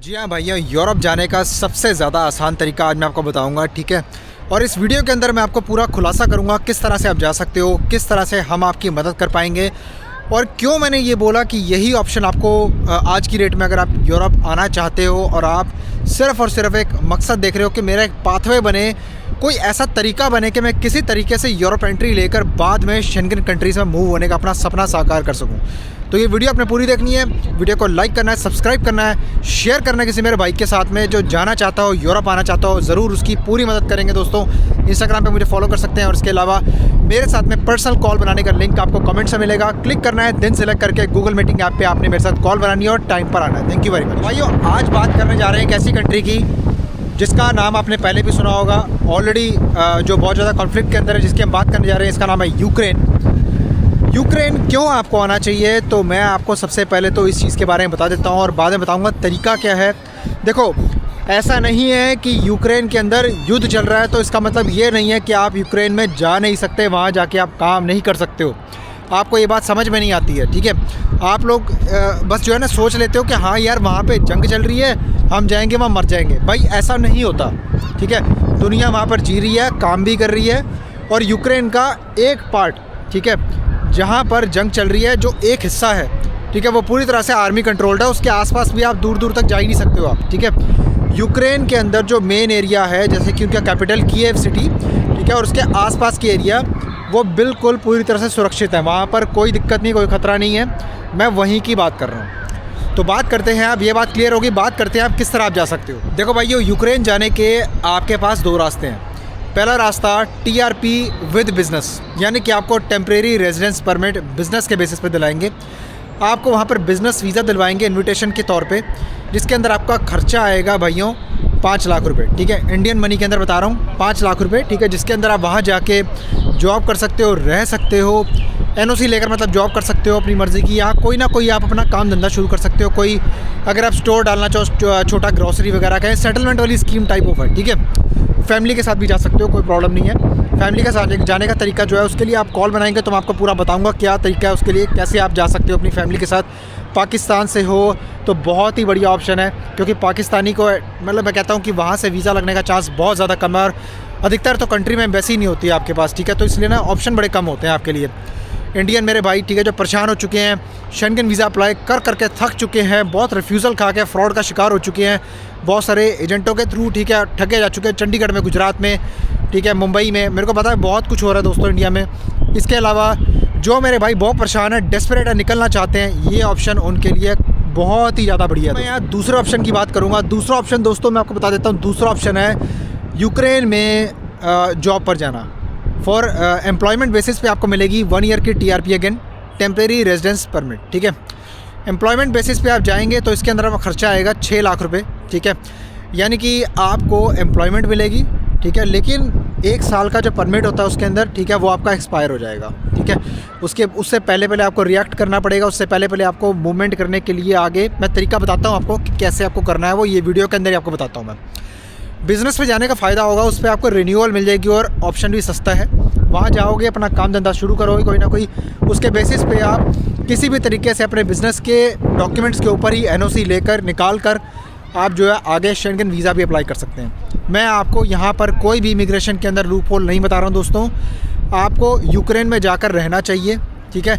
जी हाँ भैया, यूरोप जाने का सबसे ज़्यादा आसान तरीका आज मैं आपको बताऊंगा, ठीक है। और इस वीडियो के अंदर मैं आपको पूरा खुलासा करूंगा किस तरह से आप जा सकते हो, किस तरह से हम आपकी मदद कर पाएंगे और क्यों मैंने ये बोला कि यही ऑप्शन आपको आज की डेट में, अगर आप यूरोप आना चाहते हो और आप सिर्फ़ और सिर्फ एक मकसद देख रहे हो कि मेरा एक पाथवे बने, कोई ऐसा तरीका बने कि मैं किसी तरीके से यूरोप एंट्री लेकर बाद में शेंगन कंट्रीज़ में मूव होने का अपना सपना साकार कर सकूं, तो ये वीडियो आपने पूरी देखनी है। वीडियो को लाइक करना है, सब्सक्राइब करना है, शेयर करना है किसी मेरे भाई के साथ में जो जाना चाहता हो, यूरोप आना चाहता हो, ज़रूर उसकी पूरी मदद करेंगे दोस्तों। इंस्टाग्राम पे मुझे फॉलो कर सकते हैं और इसके अलावा मेरे साथ में पर्सनल कॉल बनाने का लिंक आपको कमेंट से मिलेगा। क्लिक करना है, दिन सेलेक्ट करके गूगल मीटिंग ऐप पे आपने मेरे साथ कॉल बनानी है और टाइम पर आना है। थैंक यू वेरी मच भाइयों। आज बात करने जा रहे हैं एक ऐसी कंट्री की जिसका नाम आपने पहले भी सुना होगा ऑलरेडी, जो बहुत ज़्यादा कॉन्फ्लिक्ट के अंदर है, जिसकी हम बात करने जा रहे हैं, इसका नाम है यूक्रेन। यूक्रेन क्यों आपको आना चाहिए, तो मैं आपको सबसे पहले तो इस चीज़ के बारे में बता देता हूँ और बाद में बताऊँगा तरीका क्या है। देखो, ऐसा नहीं है कि यूक्रेन के अंदर युद्ध चल रहा है तो इसका मतलब ये नहीं है कि आप यूक्रेन में जा नहीं सकते, वहाँ जाके आप काम नहीं कर सकते हो। आपको ये बात समझ में नहीं आती है, ठीक है। आप लोग बस जो है ना सोच लेते हो कि हाँ यार वहाँ पे जंग चल रही है, हम जाएंगे वहाँ मर जाएंगे। भाई ऐसा नहीं होता, ठीक है। दुनिया वहाँ पर जी रही है, काम भी कर रही है और यूक्रेन का एक पार्ट, ठीक है, जहाँ पर जंग चल रही है, जो एक हिस्सा है, ठीक है, वो पूरी तरह से आर्मी कंट्रोल्ड है। उसके आसपास भी आप दूर दूर तक जा ही नहीं सकते हो आप, ठीक है। यूक्रेन के अंदर जो मेन एरिया है, जैसे कि उनका कैपिटल कीव सिटी, ठीक है, और उसके आसपास के एरिया वो बिल्कुल पूरी तरह से सुरक्षित है। वहाँ पर कोई दिक्कत नहीं, कोई ख़तरा नहीं है। मैं वहीं की बात कर रहा हूँ। तो बात करते हैं, अब ये बात क्लियर होगी, बात करते हैं आप किस तरह आप जा सकते हो। देखो भाइयों, यूक्रेन जाने के आपके पास दो रास्ते हैं। पहला रास्ता टीआरपी विद बिज़नेस, यानी कि आपको टेम्परेरी रेजिडेंस परमिट बिज़नेस के बेसिस पे दिलाएंगे। आपको वहाँ पर बिज़नेस वीज़ा दिलवाएंगे इनविटेशन के तौर पे, जिसके अंदर आपका खर्चा आएगा भाइयों 5 लाख रुपए, ठीक है। इंडियन मनी के अंदर बता रहा हूँ, 5 लाख रुपए, ठीक है, जिसके अंदर आप वहाँ जाके जॉब कर सकते हो, रह सकते हो, एनओसी लेकर मतलब जॉब कर सकते हो अपनी मर्ज़ी की। यहाँ कोई ना कोई आप अपना काम धंधा शुरू कर सकते हो। कोई अगर आप स्टोर डालना चाहो, छोटा ग्रॉसरी वगैरह का, सेटलमेंट वाली स्कीम टाइप ऑफ है, ठीक है। फैमिली के साथ भी जा सकते हो, कोई प्रॉब्लम नहीं है। फैमिली के साथ जाने का तरीका जो है, उसके लिए आप कॉल बनाएंगे तो मैं आपको पूरा बताऊंगा क्या तरीका है उसके लिए, कैसे आप जा सकते हो अपनी फैमिली के साथ। पाकिस्तान से हो तो बहुत ही बढ़िया ऑप्शन है, क्योंकि पाकिस्तानी को मतलब मैं कहता हूँ कि वहाँ से वीज़ा लगने का चांस बहुत ज़्यादा कम है और अधिकतर तो कंट्री में एम्बेसी नहीं होती है आपके पास, ठीक है। तो इसलिए ना ऑप्शन बड़े कम होते हैं आपके लिए। इंडियन मेरे भाई, ठीक है, जो परेशान हो चुके हैं, शेंगन वीज़ा अप्लाई कर करके थक चुके हैं, बहुत रिफ्यूज़ल खा के फ्रॉड का शिकार हो चुके हैं, बहुत सारे एजेंटों के थ्रू, ठीक है, ठगे जा चुके हैं, चंडीगढ़ में, गुजरात में, ठीक है, मुंबई में। मेरे को पता है बहुत कुछ हो रहा है दोस्तों इंडिया में। इसके अलावा जो मेरे भाई बहुत परेशान है, डेस्परेट है, निकलना चाहते हैं, ये ऑप्शन उनके लिए बहुत ही ज़्यादा बढ़िया है। मैं यहाँ दूसरे ऑप्शन की बात करूँगा। दूसरा ऑप्शन दोस्तों मैं आपको बता देता हूँ, दूसरा ऑप्शन है यूक्रेन में जॉब पर जाना। फॉर एम्प्लॉयमेंट बेसिस पे आपको मिलेगी 1 ईयर की TRP, again temporary residence permit, ठीक है। एम्प्लॉयमेंट बेसिस पे आप जाएंगे तो इसके अंदर आपका खर्चा आएगा 6 लाख रुपए, ठीक है। यानी कि आपको एम्प्लॉयमेंट मिलेगी, ठीक है, लेकिन 1 साल का जो परमिट होता है उसके अंदर, ठीक है, वो आपका एक्सपायर हो जाएगा, ठीक है। उससे पहले आपको रिएक्ट करना पड़ेगा, उससे पहले आपको मूवमेंट करने के लिए आगे मैं तरीका बताता हूँ आपको कि कैसे आपको करना है, वो ये वीडियो के अंदर ही आपको बताता हूँ मैं। बिज़नेस पे जाने का फ़ायदा होगा, उस पर आपको रिन्यूअल मिल जाएगी और ऑप्शन भी सस्ता है। वहाँ जाओगे, अपना काम धंधा शुरू करोगे कोई ना कोई, उसके बेसिस पे आप किसी भी तरीके से अपने बिज़नेस के डॉक्यूमेंट्स के ऊपर ही एनओसी लेकर निकाल कर आप जो है आगे शेंगन वीज़ा भी अप्लाई कर सकते हैं। मैं आपको यहाँ पर कोई भी इमिग्रेशन के अंदर लूप होल नहीं बता रहा हूँ दोस्तों। आपको यूक्रेन में जाकर रहना चाहिए, ठीक है।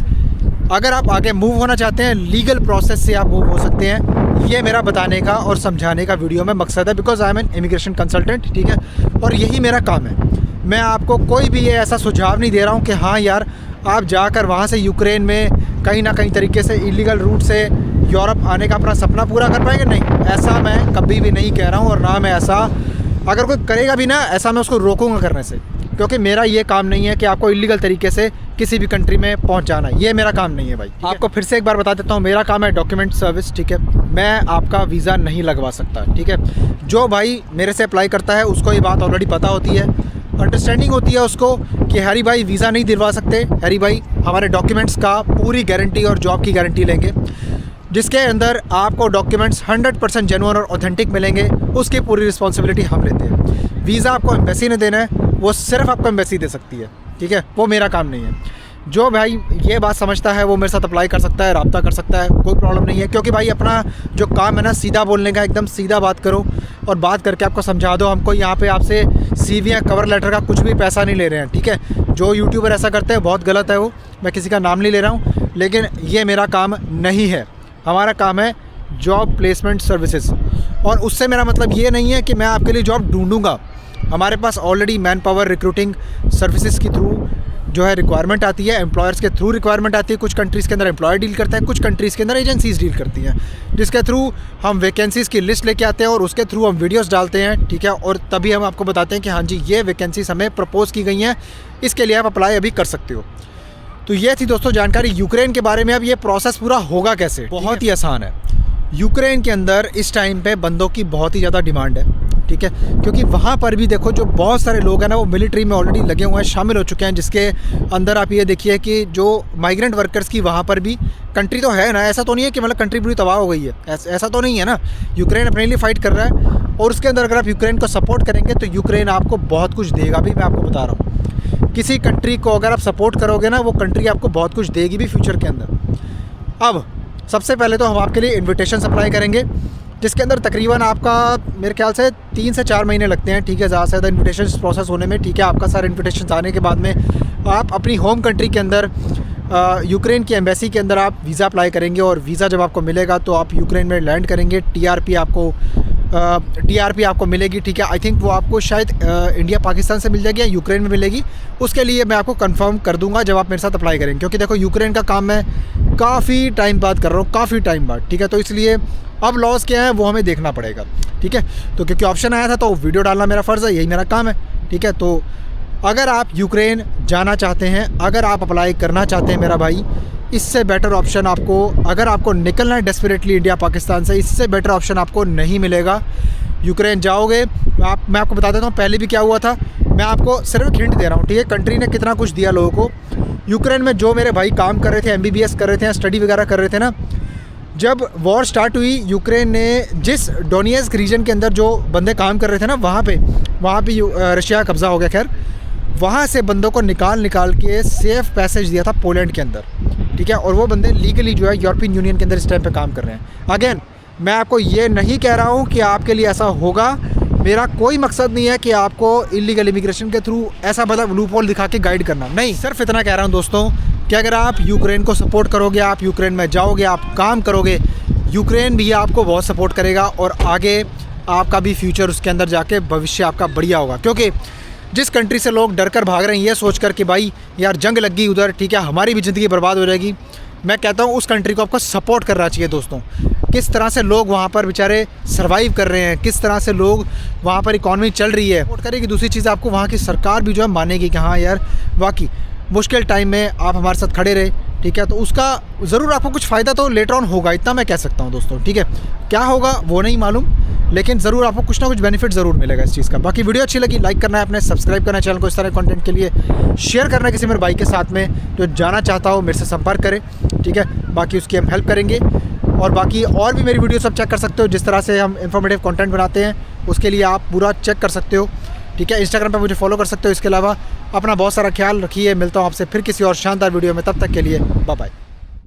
अगर आप आगे मूव होना चाहते हैं, लीगल प्रोसेस से आप मूव हो सकते हैं। ये मेरा बताने का और समझाने का वीडियो में मकसद है, because I am an immigration consultant, ठीक है, और यही मेरा काम है। मैं आपको कोई भी ये ऐसा सुझाव नहीं दे रहा हूँ कि हाँ यार आप जाकर वहाँ से यूक्रेन में कहीं ना कहीं तरीके से इलीगल रूट से यूरोप आने का अपना सपना पूरा कर पाएंगे, नहीं, ऐसा मैं कभी भी नहीं कह रहा हूँ। और ना मैं ऐसा, अगर कोई करेगा भी ना ऐसा, मैं उसको रोकूंगा करने से, क्योंकि मेरा ये काम नहीं है कि आपको इलीगल तरीके से किसी भी कंट्री में पहुंच जाना, ये मेरा काम नहीं है भाई। आपको फिर से एक बार बता देता हूँ, मेरा काम है डॉक्यूमेंट सर्विस, ठीक है। मैं आपका वीज़ा नहीं लगवा सकता, ठीक है। जो भाई मेरे से अप्लाई करता है उसको ये बात ऑलरेडी पता होती है, अंडरस्टैंडिंग होती है उसको कि हैरी भाई वीज़ा नहीं दिलवा सकते, हैरी भाई हमारे डॉक्यूमेंट्स का पूरी गारंटी और जॉब की गारंटी लेंगे, जिसके अंदर आपको डॉक्यूमेंट्स 100% जेन्युइन और ऑथेंटिक मिलेंगे, उसकी पूरी रिस्पॉन्सिबिलिटी हम लेते हैं। वीज़ा आपको एम्बेसी ने देना है, वो सिर्फ आपको एम्बेसी दे सकती है, ठीक है, वो मेरा काम नहीं है। जो भाई ये बात समझता है वो मेरे साथ अप्लाई कर सकता है, रब्ता कर सकता है, कोई प्रॉब्लम नहीं है। क्योंकि भाई अपना जो काम है ना सीधा बोलने का, एकदम सीधा बात करो और बात करके आपको समझा दो। हमको यहाँ पे आपसे CV या कवर लेटर का कुछ भी पैसा नहीं ले रहे हैं, ठीक है। जो यूट्यूबर ऐसा करते हैं बहुत गलत है वो, मैं किसी का नाम नहीं ले रहा हूँ, लेकिन ये मेरा काम नहीं है। हमारा काम है जॉब प्लेसमेंट सर्विसेज, और उससे मेरा मतलब ये नहीं है कि मैं आपके लिए जॉब ढूंढूंगा। हमारे पास already man power recruiting services के थ्रू जो है रिक्वायरमेंट आती है, एम्प्लॉयर्स के थ्रू रिक्वायरमेंट आती है। कुछ कंट्रीज़ के अंदर एम्प्लॉयर डील करता है, कुछ कंट्रीज़ के अंदर एजेंसीज डील करती हैं, जिसके थ्रू हम वैकेंसीज़ की लिस्ट लेके आते हैं और उसके थ्रू हम वीडियोस डालते हैं, ठीक है। और तभी हम आपको बताते हैं कि हाँ जी ये वैकेंसीज हमें प्रपोज की गई हैं, इसके लिए आप अप्लाई अभी कर सकते हो। तो ये थी दोस्तों जानकारी यूक्रेन के बारे में। अब ये प्रोसेस पूरा होगा कैसे, बहुत ही आसान है। यूक्रेन के अंदर इस टाइम पे बंदों की बहुत ही ज़्यादा डिमांड है, ठीक है। क्योंकि वहाँ पर भी देखो जो बहुत सारे लोग हैं ना वो मिलिट्री में ऑलरेडी लगे हुए हैं, शामिल हो चुके हैं, जिसके अंदर आप ये देखिए कि जो माइग्रेंट वर्कर्स की वहाँ पर भी कंट्री तो है ना, ऐसा तो नहीं है कि मतलब कंट्री पूरी तबाह हो गई है, ऐसा तो नहीं है ना। यूक्रेन अपने लिए फ़ाइट कर रहा है और उसके अंदर अगर आप यूक्रेन को सपोर्ट करेंगे तो यूक्रेन आपको बहुत कुछ देगा भी। मैं आपको बता रहा हूँ, किसी कंट्री को अगर आप सपोर्ट करोगे ना वो कंट्री आपको बहुत कुछ देगी भी फ्यूचर के अंदर। अब सबसे पहले तो हम आपके लिए इन्विटेशन अप्लाई करेंगे, जिसके अंदर तकरीबन आपका मेरे ख्याल से 3 से 4 महीने लगते हैं, ठीक है, ज़्यादा से ज़्यादा इन्विटेशन प्रोसेस होने में, ठीक है। आपका सारे इन्विटेशन आने के बाद में आप अपनी होम कंट्री के अंदर यूक्रेन की एम्बेसी के अंदर आप वीज़ा अप्लाई करेंगे और वीज़ा जब आपको मिलेगा तो आप यूक्रेन में लैंड करेंगे। TRP आपको मिलेगी, ठीक है। आई थिंक वो आपको शायद इंडिया पाकिस्तान से मिल जाएगी या यूक्रेन में मिलेगी, उसके लिए मैं आपको कंफर्म कर दूंगा जब आप मेरे साथ अप्लाई करेंगे। क्योंकि देखो यूक्रेन का काम मैं काफ़ी टाइम बाद कर रहा हूँ, काफ़ी टाइम बाद, ठीक है। तो इसलिए अब लॉस क्या है वो हमें देखना पड़ेगा, ठीक है। तो क्योंकि ऑप्शन आया था तो वीडियो डालना मेरा फ़र्ज़ है, यही मेरा काम है, ठीक है। तो अगर आप यूक्रेन जाना चाहते हैं, अगर आप अप्लाई करना चाहते हैं मेरा भाई, इससे बेटर ऑप्शन आपको, अगर आपको निकलना है डेस्परेटली इंडिया पाकिस्तान से, इससे बेटर ऑप्शन आपको नहीं मिलेगा। यूक्रेन जाओगे, मैं आपको बता देता हूँ पहले भी क्या हुआ था, मैं आपको सिर्फ हिंट दे रहा हूँ, ठीक है। कंट्री ने कितना कुछ दिया लोगों को। यूक्रेन में जो मेरे भाई काम कर रहे थे, MBBS कर रहे थे, स्टडी वगैरह कर रहे थे ना, जब वॉर स्टार्ट हुई यूक्रेन ने जिस डोनियस्क रीजन के अंदर जो बंदे काम कर रहे थे ना वहाँ पे रशिया का कब्ज़ा हो गया। खैर वहाँ से बंदों को निकाल के सेफ़ पैसेज दिया था पोलैंड के अंदर, ठीक है। और वो बंदे लीगली जो है यूरोपियन यूनियन के अंदर इस टाइम पे काम कर रहे हैं। अगेन मैं आपको ये नहीं कह रहा हूँ कि आपके लिए ऐसा होगा, मेरा कोई मकसद नहीं है कि आपको इलीगल इमिग्रेशन के थ्रू ऐसा मतलब लूप होल दिखा के गाइड करना, नहीं। सिर्फ इतना कह रहा हूँ दोस्तों कि अगर आप यूक्रेन को सपोर्ट करोगे, आप यूक्रेन में जाओगे, आप काम करोगे, यूक्रेन भी आपको बहुत सपोर्ट करेगा और आगे आपका भी फ्यूचर उसके अंदर जाके भविष्य आपका बढ़िया होगा। क्योंकि जिस कंट्री से लोग डर कर भाग रहे हैं ये सोच कर कि भाई यार जंग लग गई उधर, ठीक है, हमारी भी ज़िंदगी बर्बाद हो जाएगी, मैं कहता हूँ उस कंट्री को आपको सपोर्ट करना चाहिए दोस्तों। किस तरह से लोग वहाँ पर बेचारे सर्वाइव कर रहे हैं, किस तरह से लोग वहाँ पर इकॉनमी चल रही है, सपोर्ट करेगी। दूसरी चीज़ आपको वहाँ की सरकार भी जो है मानेगी कि हाँ यार वाकई मुश्किल टाइम में आप हमारे साथ खड़े रहे, ठीक है। तो उसका ज़रूर आपको कुछ फ़ायदा तो लेटर ऑन होगा, इतना मैं कह सकता हूँ दोस्तों, ठीक है। क्या होगा वो नहीं मालूम, लेकिन ज़रूर आपको कुछ ना कुछ बेनिफिट ज़रूर मिलेगा इस चीज़ का। बाकी वीडियो अच्छी लगी लाइक करना है, अपने सब्सक्राइब करना है चैनल को इस तरह कंटेंट के लिए, शेयर करना है किसी मेरे भाई के साथ में जो जाना चाहता हो मेरे से संपर्क करे, ठीक है। बाकी उसकी हम हेल्प करेंगे और बाकी और भी मेरी वीडियो सब चेक कर सकते हो, जिस तरह से हम इंफॉर्मेटिव कंटेंट बनाते हैं उसके लिए आप पूरा चेक कर सकते हो, ठीक है। इंस्टाग्राम पे मुझे फॉलो कर सकते हो। इसके अलावा अपना बहुत सारा ख्याल रखिए, मिलता हूँ आपसे फिर किसी और शानदार वीडियो में, तब तक के लिए बाय बाय।